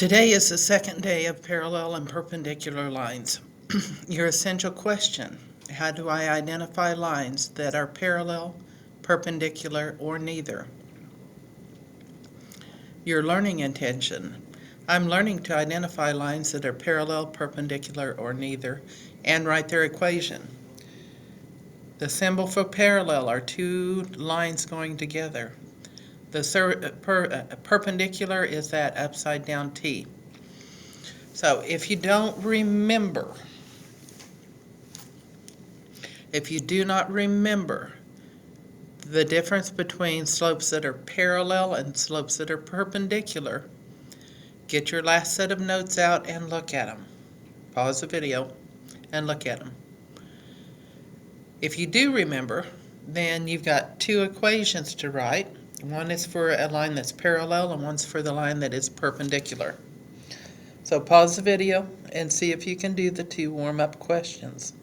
Today is the second day of parallel and perpendicular lines. Your essential question: how do I identify lines that are parallel, perpendicular, or neither? Your learning intention: I'm learning to identify lines that are parallel, perpendicular, or neither, and write their equation. The symbol for parallel are two lines going together. The perpendicular is that upside down T. So if you do not remember the difference between slopes that are parallel and slopes that are perpendicular, get your last set of notes out and look at them. Pause the video and look at them. If you do remember, then you've got two equations to write. One is for a line that's parallel and one's for the line that is perpendicular. So pause the video and see if you can do the two warm-up questions.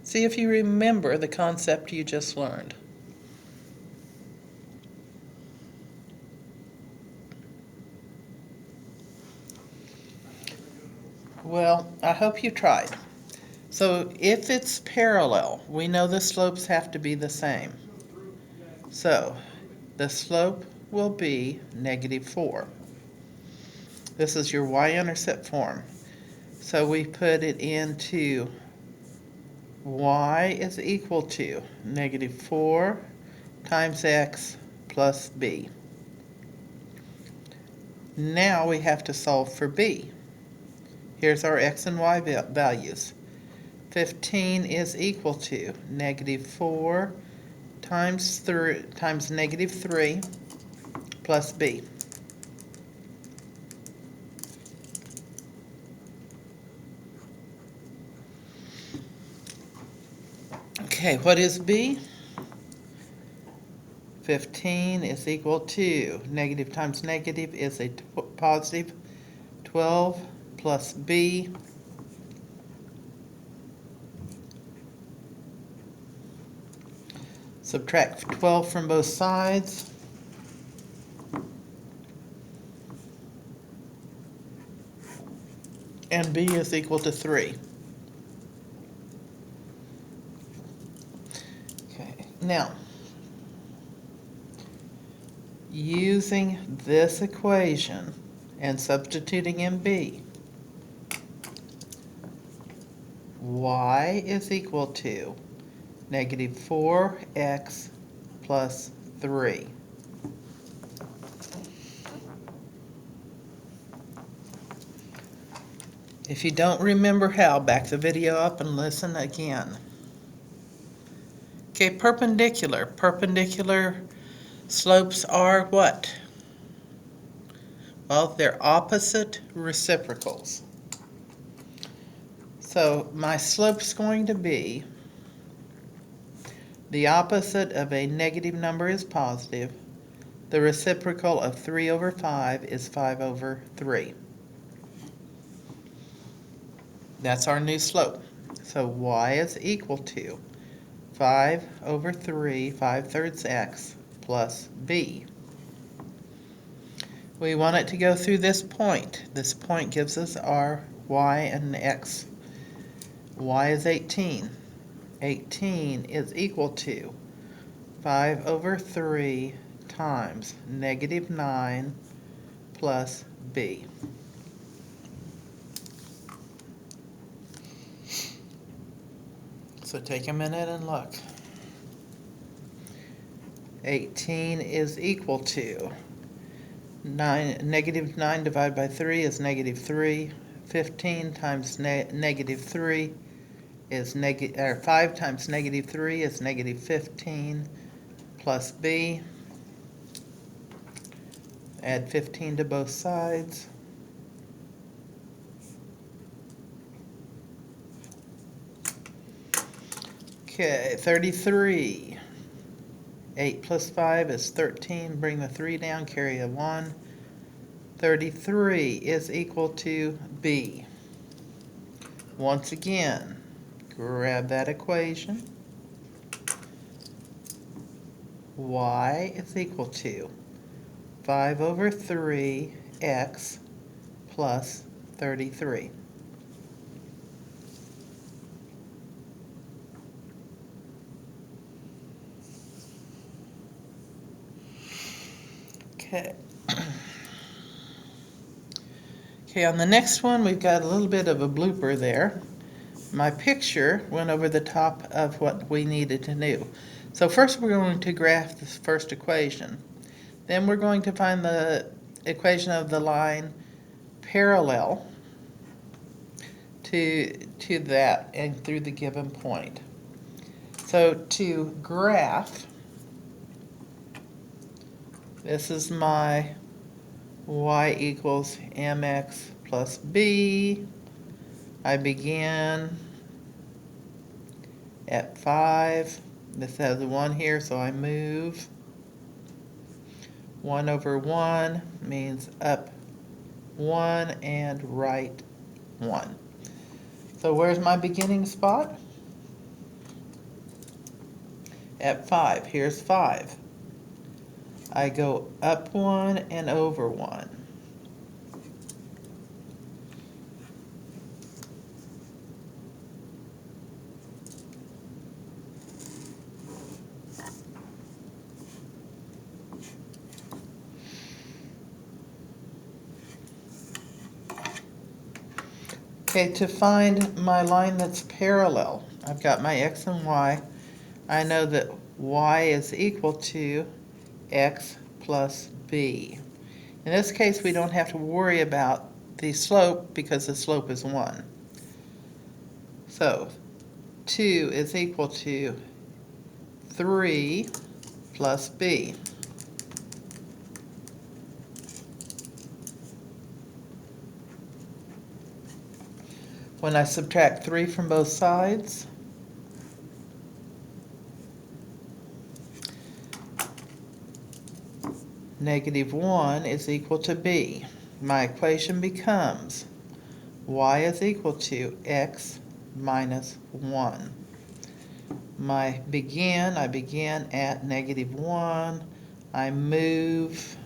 See if you remember the concept you just learned. Well, I hope you tried. So if it's parallel, we know the slopes have to be the same. So the slope will be -4. This is your y-intercept form. So we put it into y is equal to -4 times x plus b. Now we have to solve for b. Here's our x and y values. 15 is equal to -4 times -3 plus b. Okay, what is b? 15 is equal to negative times negative is a positive 12 plus b. Subtract 12 from both sides. And b is equal to 3. Okay, now, using this equation and substituting in b, y is equal to -4x plus 3. If you don't remember how, back the video up and listen again. Okay, perpendicular. Perpendicular slopes are what? Well, they're opposite reciprocals. So my slope's going to be the opposite of a negative number is positive. The reciprocal of 3/5 is 5/3. That's our new slope. So y is equal to 5/3, 5/3 x plus b. We want it to go through this point. This point gives us our y and x. Y is 18. 18 is equal to 5/3 times -9 plus b. So take a minute and look. 18 is equal to -9 divided by 3 is -3. 15 times -3 is 5 times -3 is -15 plus b. Add 15 to both sides. Okay, 33. 8 plus 5 is 13. Bring the 3 down, carry a 1. 33 is equal to b. Once again, grab that equation. Y is equal to 5/3 x plus 33. Okay. Okay, on the next one, we've got a little bit of a blooper there. My picture went over the top of what we needed to do. So first we're going to graph this first equation. Then we're going to find the equation of the line parallel to that and through the given point. So to graph, this is my y equals mx plus b. I begin at 5. This has a 1 here, so I move. 1 over 1 means up 1 and right 1. So where's my beginning spot? At 5. Here's 5. I go up 1 and over 1. Okay, to find my line that's parallel, I've got my x and y. I know that y is equal to x plus b. In this case, we don't have to worry about the slope because the slope is 1. So 2 is equal to 3 plus b. When I subtract 3 from both sides, -1 is equal to b. My equation becomes y is equal to x minus 1. I begin at -1. I move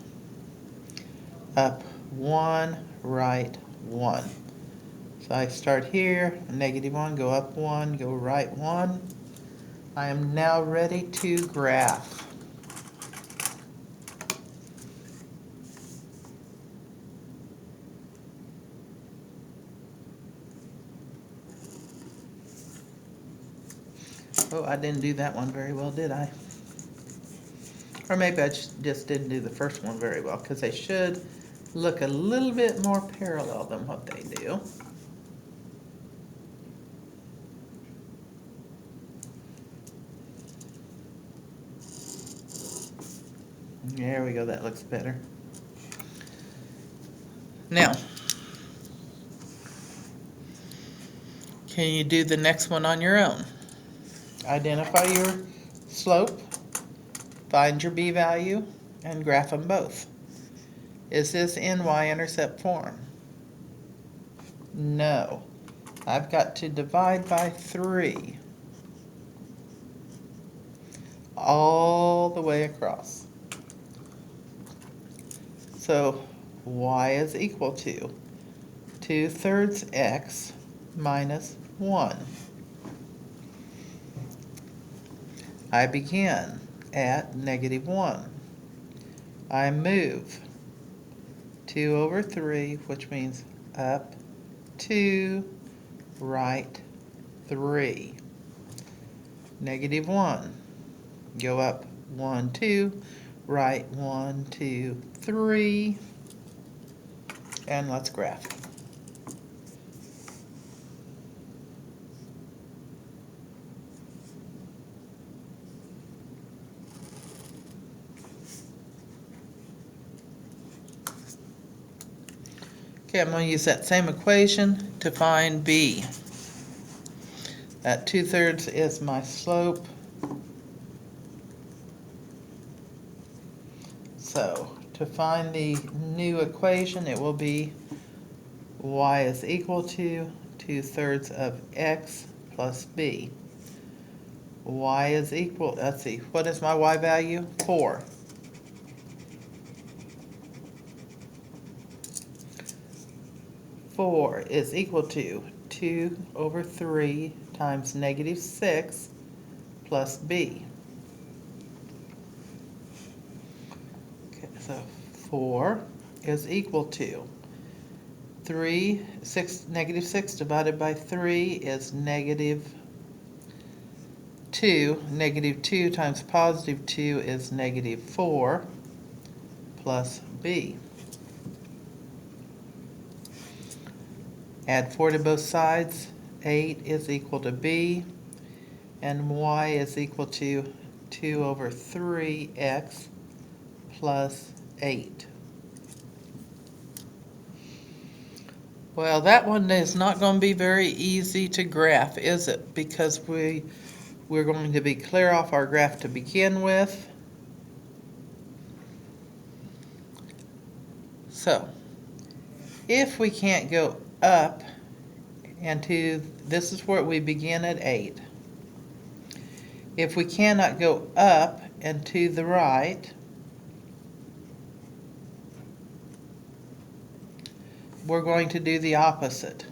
up 1, right 1. So I start here, -1, go up 1, go right 1. I am now ready to graph. Oh, I didn't do that one very well, did I? Or maybe I just didn't do the first one very well, because they should look a little bit more parallel than what they do. There we go, that looks better. Now, can you do the next one on your own? Identify your slope, find your b-value, and graph them both. Is this in y-intercept form? No. I've got to divide by 3 all the way across. So y is equal to 2/3 x minus 1. I begin at -1. I move 2 over 3, which means up 2, right 3. -1. Go up 1, 2, right 1, 2, 3. And let's graph. Okay, I'm going to use that same equation to find b. That 2/3 is my slope. So to find the new equation, it will be y is equal to 2/3 of x plus b. Y is equal, let's see, what is my y value? 4. 4 is equal to 2 over 3 times negative 6 plus b. Okay, so 4 is equal to negative 6 divided by 3 is negative 2. Negative 2 times positive 2 is negative 4 plus b. Add 4 to both sides. 8 is equal to b, and y is equal to 2 over 3x plus 8. Well, that one is not going to be very easy to graph, is it? Because we're going to be clear off our graph to begin with. So, if we can't go up into, this is where we begin at 8. If we cannot go up and to the right, we're going to do the opposite.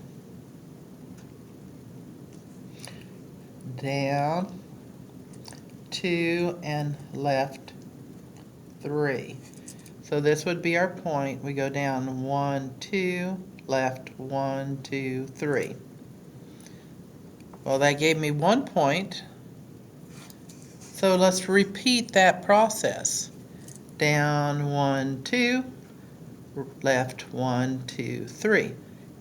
Down 2 and left 3. So this would be our point. We go down 1, 2, left 1, 2, 3. Well, that gave me 1 point. So let's repeat that process. Down 1, 2, left 1, 2, 3.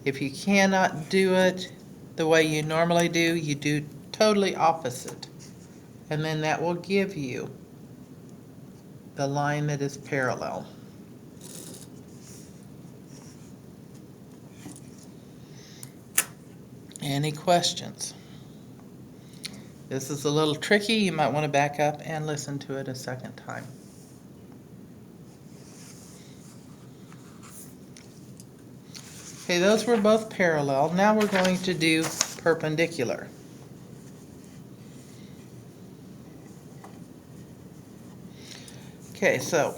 If you cannot do it the way you normally do, you do totally opposite. And then that will give you the line that is parallel. Any questions? This is a little tricky. You might want to back up and listen to it a second time. Okay, those were both parallel. Now we're going to do perpendicular. Okay, so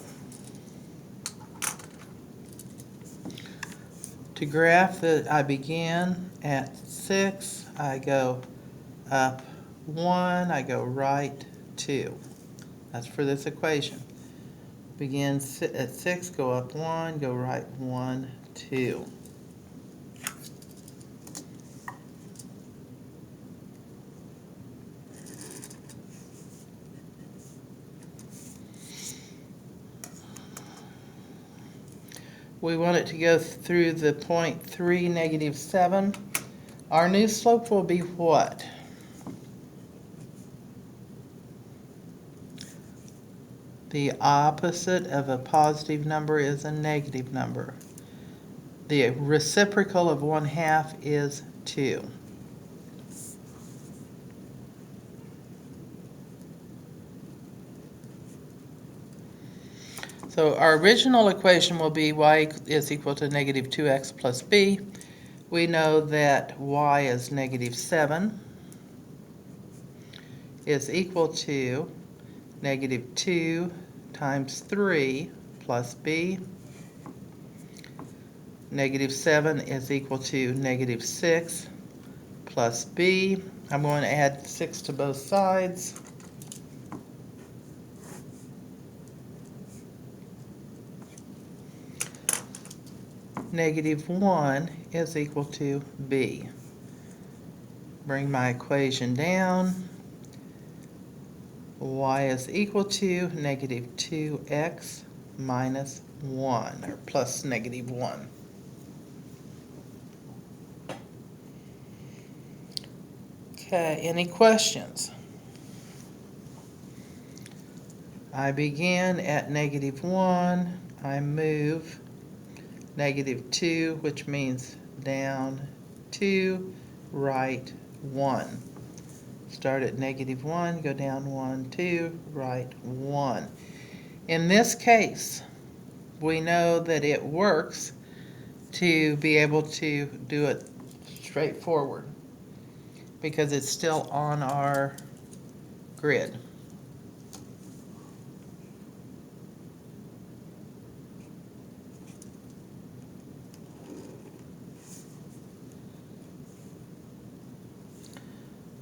to graph that, I begin at 6, I go up 1, I go right 2. That's for this equation. Begin at 6, go up 1, go right 1, 2. We want it to go through the point 3, negative 7. Our new slope will be what? The opposite of a positive number is a negative number. The reciprocal of 1/2 is 2. So our original equation will be y is equal to negative 2x plus b. We know that y is negative 7 is equal to negative 2 times 3 plus b. Negative 7 is equal to negative 6 plus b. I'm going to add 6 to both sides. Negative 1 is equal to b. Bring my equation down. Y is equal to negative 2x minus 1, or plus negative 1. Okay, any questions? I begin at negative 1. I move negative 2, which means down 2, right 1. Start at negative 1, go down 1, 2, right 1. In this case, we know that it works to be able to do it straightforward because it's still on our grid.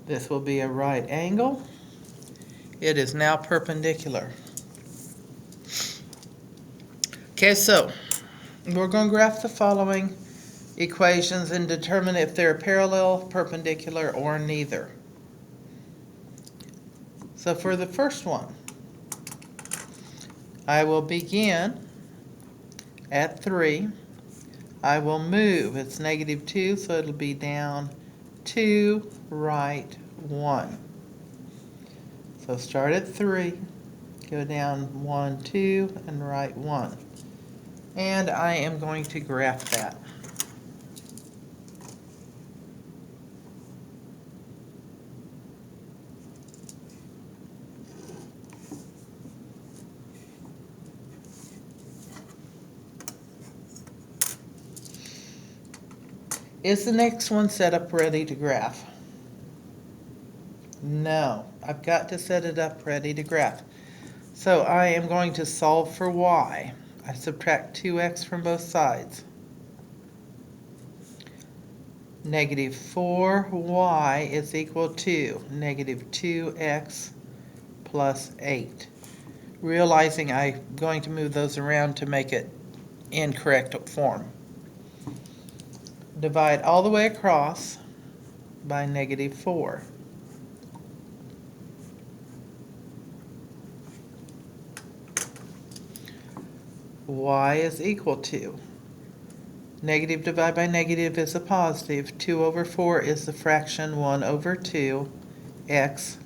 This will be a right angle. It is now perpendicular. Okay, so we're going to graph the following equations and determine if they're parallel, perpendicular, or neither. So for the first one, I will begin at 3. I will move. It's -2, so it'll be down 2, right 1. So start at 3, go down 1, 2, and right 1. And I am going to graph that. Is the next one set up ready to graph? No, I've got to set it up ready to graph. So I am going to solve for y. I subtract 2x from both sides. -4y is equal to -2x plus 8. Realizing I'm going to move those around to make it in correct form. Divide all the way across by -4. Y is equal to, negative divided by negative is a positive, 2 over 4 is the fraction 1 over 2, x.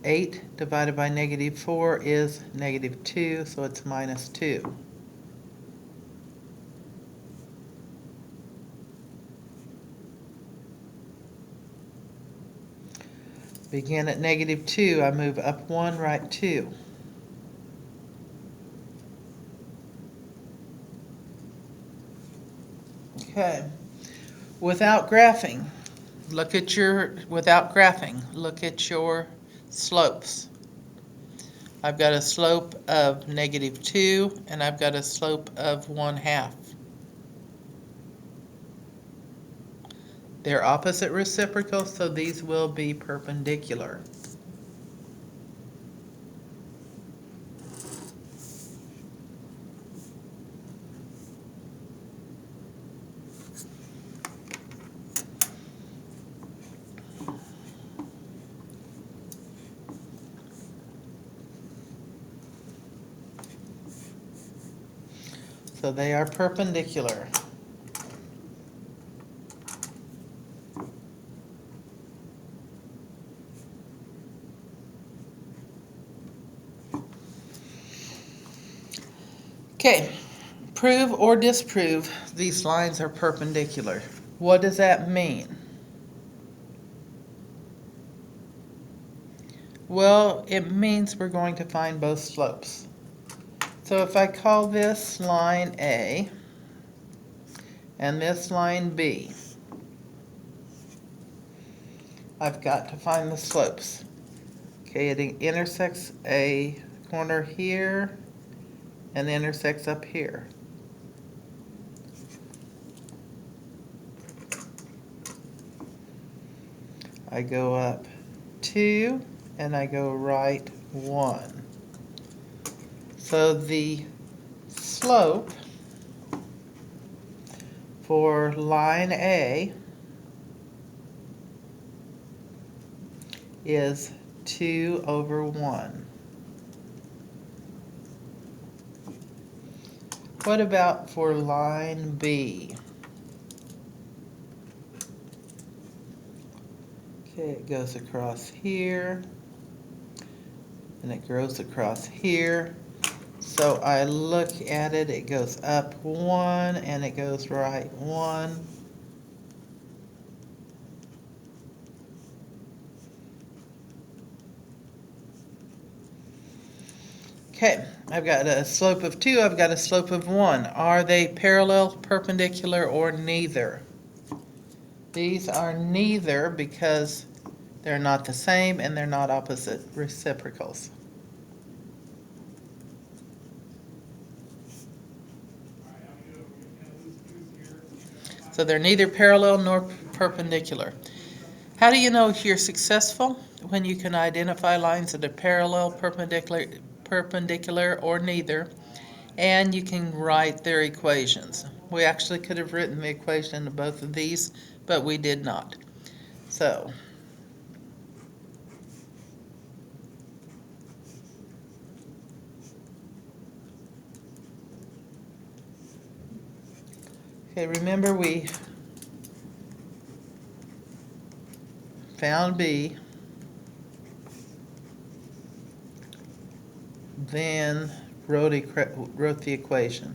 8 divided by -4 is -2, so it's -2. Begin at -2, I move up 1, right 2. Okay, without graphing, look at your slopes. I've got a slope of -2 and I've got a slope of 1/2. They're opposite reciprocals, so these will be perpendicular. So they are perpendicular. Okay, prove or disprove these lines are perpendicular. What does that mean? Well, it means we're going to find both slopes. So if I call this line A and this line B, I've got to find the slopes. Okay, it intersects a corner here and intersects up here. I go up 2 and I go right 1. So the slope for line A is 2 over 1. What about for line B? Okay, it goes across here, and it goes across here. So I look at it, it goes up 1, and it goes right 1. Okay, I've got a slope of 2, I've got a slope of 1. Are they parallel, perpendicular, or neither? These are neither because they're not the same and they're not opposite reciprocals. So they're neither parallel nor perpendicular. How do you know if you're successful? When you can identify lines that are parallel, perpendicular, or neither, and you can write their equations. We actually could have written the equation of both of these, but we did not. So, okay, remember we found B, then wrote the equation.